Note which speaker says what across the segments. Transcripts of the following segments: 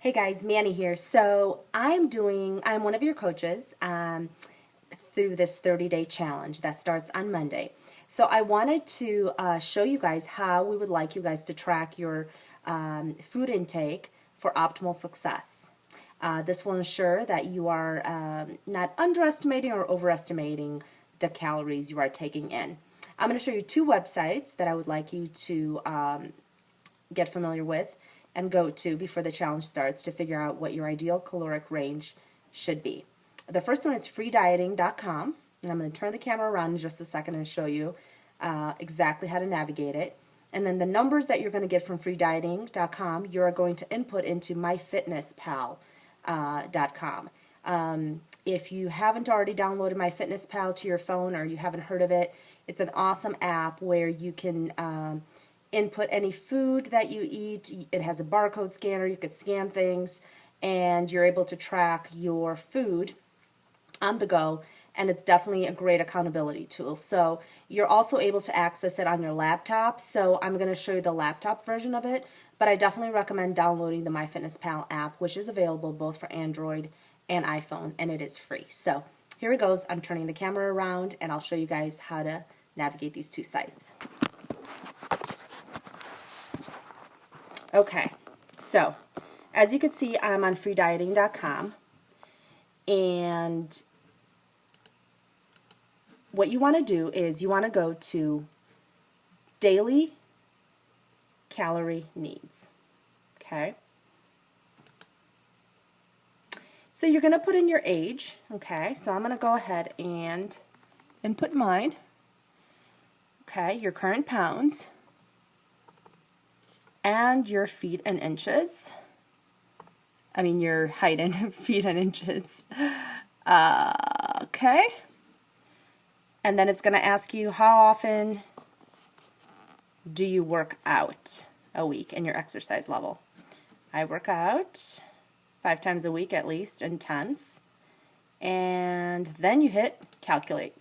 Speaker 1: Hey guys, Manny here. So I'm one of your coaches through this 30-day challenge that starts on Monday. So I wanted to show you guys how we would like you guys to track your food intake for optimal success. This will ensure that you are not underestimating or overestimating the calories you are taking in. I'm going to show you two websites that I would like you to get familiar with and go to before the challenge starts to figure out what your ideal caloric range should be. The first one is freedieting.com, and I'm going to turn the camera around in just a second and show you exactly how to navigate it. And then the numbers that you're going to get from freedieting.com, you're going to input into myfitnesspal.com. If you haven't already downloaded MyFitnessPal to your phone or you haven't heard of it, it's an awesome app where you can input any food that you eat. It has a barcode scanner. You could scan things and you're able to track your food on the go, and it's definitely a great accountability tool. So you're also able to access it on your laptop. So I'm going to show you the laptop version of it, but I definitely recommend downloading the MyFitnessPal app, which is available both for Android and iPhone, and it is free. So here it goes. I'm turning the camera around and I'll show you guys how to navigate these two sites. Okay, so as you can see, I'm on freedieting.com, and what you want to do is you want to go to daily calorie needs. Okay, so you're going to put in your age. Okay, so I'm going to go ahead and input mine. Okay, your current pounds and your feet and inches. I mean your height and feet and inches. Okay. And then it's going to ask you how often do you work out a week and your exercise level. I work out 5 times a week at least, intense. And then you hit calculate.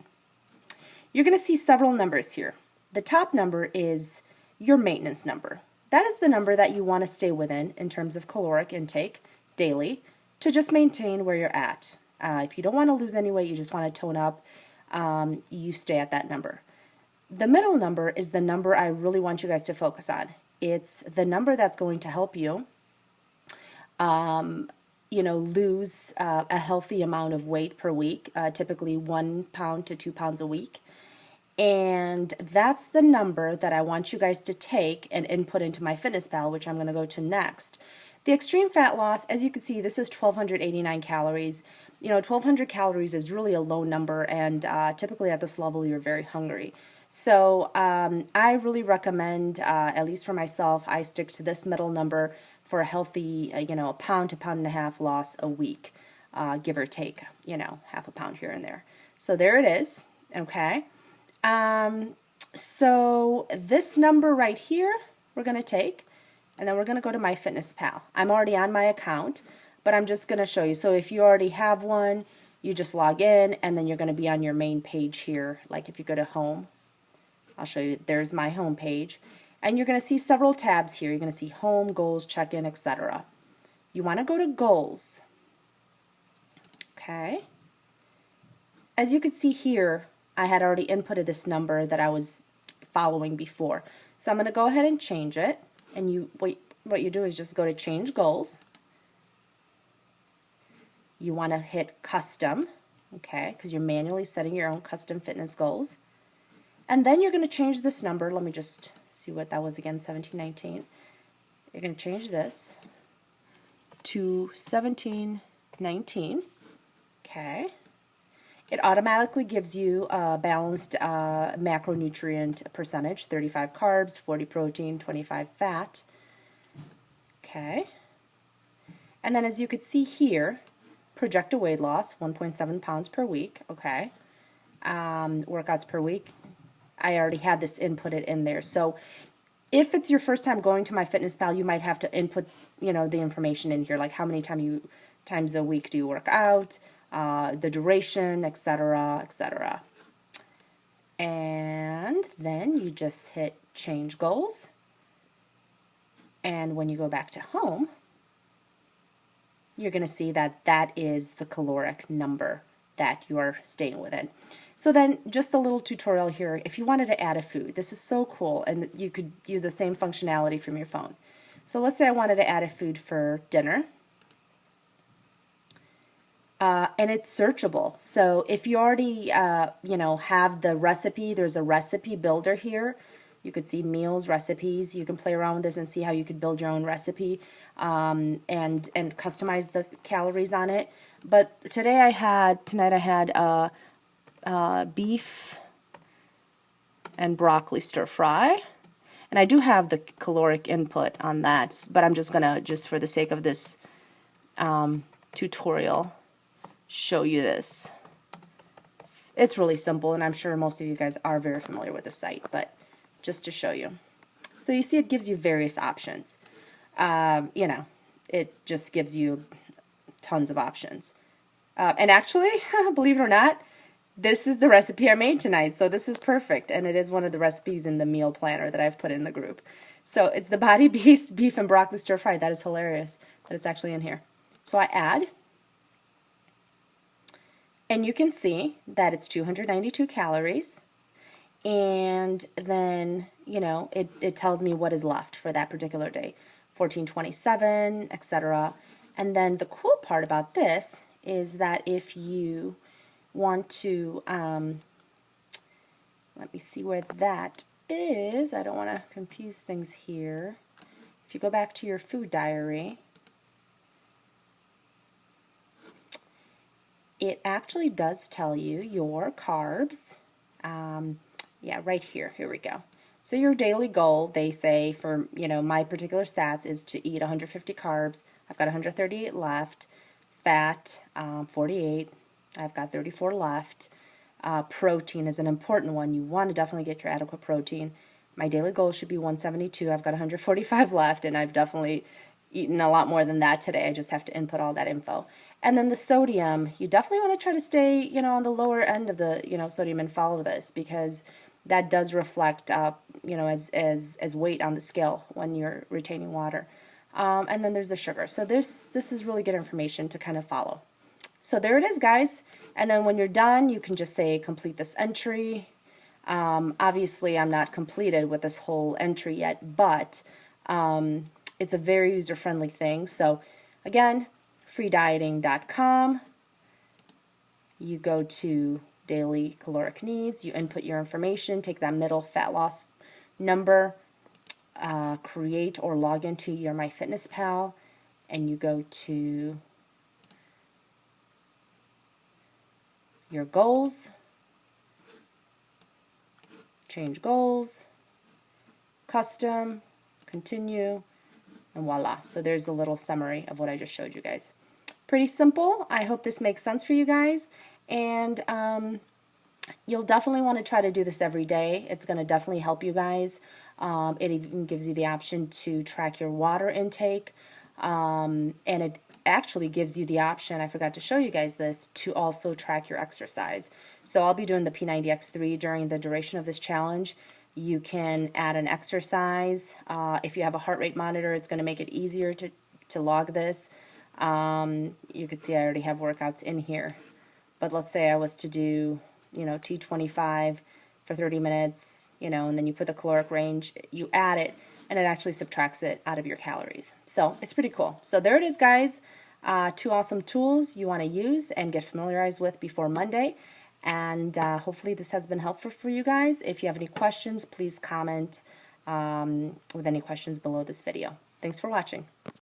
Speaker 1: You're going to see several numbers here. The top number is your maintenance number. That is the number that you want to stay within in terms of caloric intake daily to just maintain where you're at. If you don't want to lose any weight, you just want to tone up, you stay at that number. The middle number is the number I really want you guys to focus on. It's the number that's going to help you, lose a healthy amount of weight per week, typically 1 pound to 2 pounds a week. And that's the number that I want you guys to take and input into MyFitnessPal, which I'm going to go to next. The extreme fat loss, as you can see, this is 1,289 calories. 1,200 calories is really a low number, and typically at this level you're very hungry. So I really recommend, at least for myself, I stick to this middle number for a healthy, a pound to pound and a half loss a week, give or take, half a pound here and there. So there it is, okay? So this number right here, we're going to take, and then we're going to go to MyFitnessPal. I'm already on my account, but I'm just going to show you. So if you already have one, you just log in, and then you're going to be on your main page here. Like if you go to home, I'll show you, there's my home page. And you're going to see several tabs here. You're going to see home, goals, check-in, etc. You want to go to goals. Okay. As you can see here, I had already inputted this number that I was following before. So I'm going to go ahead and change it. And what you do is just go to change goals. You want to hit custom, okay, because you're manually setting your own custom fitness goals. And then you're going to change this number. Let me just see what that was again, 1719. You're going to change this to 1719, okay. It automatically gives you a balanced macronutrient percentage, 35 carbs, 40 protein, 25 fat. Okay. And then as you could see here, projected weight loss, 1.7 pounds per week. Okay. Workouts per week. I already had this inputted in there. So if it's your first time going to MyFitnessPal, you might have to input, the information in here, like how many times a week do you work out, the duration, etc., etc. And then you just hit change goals. And when you go back to home, you're going to see that that is the caloric number that you are staying within. So then just a little tutorial here. If you wanted to add a food, this is so cool, and you could use the same functionality from your phone. So let's say I wanted to add a food for dinner. And it's searchable. So if you already, have the recipe, there's a recipe builder here. You could see meals, recipes. You can play around with this and see how you could build your own recipe and customize the calories on it. But tonight I had beef and broccoli stir fry. And I do have the caloric input on that, but I'm just gonna, just for the sake of this tutorial, show you this. It's really simple, and I'm sure most of you guys are very familiar with the site, but just to show you. So you see it gives you various options. It just gives you tons of options. And actually, believe it or not, this is the recipe I made tonight, so this is perfect, and it is one of the recipes in the meal planner that I've put in the group. So it's the Body Beast beef and broccoli stir fry. That is hilarious that it's actually in here. So I add, and you can see that it's 292 calories, and then, it tells me what is left for that particular day, 1427, etc. And then the cool part about this is that if you want to, let me see where that is. I don't want to confuse things here. If you go back to your food diary, it actually does tell you your carbs. Yeah, right here. Here we go. So your daily goal, they say for, my particular stats is to eat 150 carbs. I've got 138 left. Fat, 48. I've got 34 left. Protein is an important one. You want to definitely get your adequate protein. My daily goal should be 172. I've got 145 left, and I've definitely eaten a lot more than that today. I just have to input all that info. And then the sodium, you definitely want to try to stay, on the lower end of the, sodium and follow this, because that does reflect, as weight on the scale when you're retaining water. And then there's the sugar. So this is really good information to kind of follow. So there it is, guys. And then when you're done, you can just say complete this entry. Obviously, I'm not completed with this whole entry yet, but it's a very user-friendly thing. So again, freedieting.com. You go to daily caloric needs. You input your information, take that middle fat loss number, create or log into your MyFitnessPal, and you go to your goals, change goals, custom, continue, and voila. So there's a little summary of what I just showed you guys. Pretty simple. I hope this makes sense for you guys, and you'll definitely want to try to do this every day. It's going to definitely help you guys. It even gives you the option to track your water intake, and it actually gives you the option, I forgot to show you guys this, to also track your exercise. So I'll be doing the P90X3 during the duration of this challenge. You can add an exercise. If you have a heart rate monitor, it's going to make it easier to log this. You can see I already have workouts in here. But let's say I was to do, T25 for 30 minutes, and then you put the caloric range, you add it, and it actually subtracts it out of your calories. So it's pretty cool. So there it is, guys. 2 awesome tools you want to use and get familiarized with before Monday. And hopefully this has been helpful for you guys. If you have any questions, please comment with any questions below this video. Thanks for watching.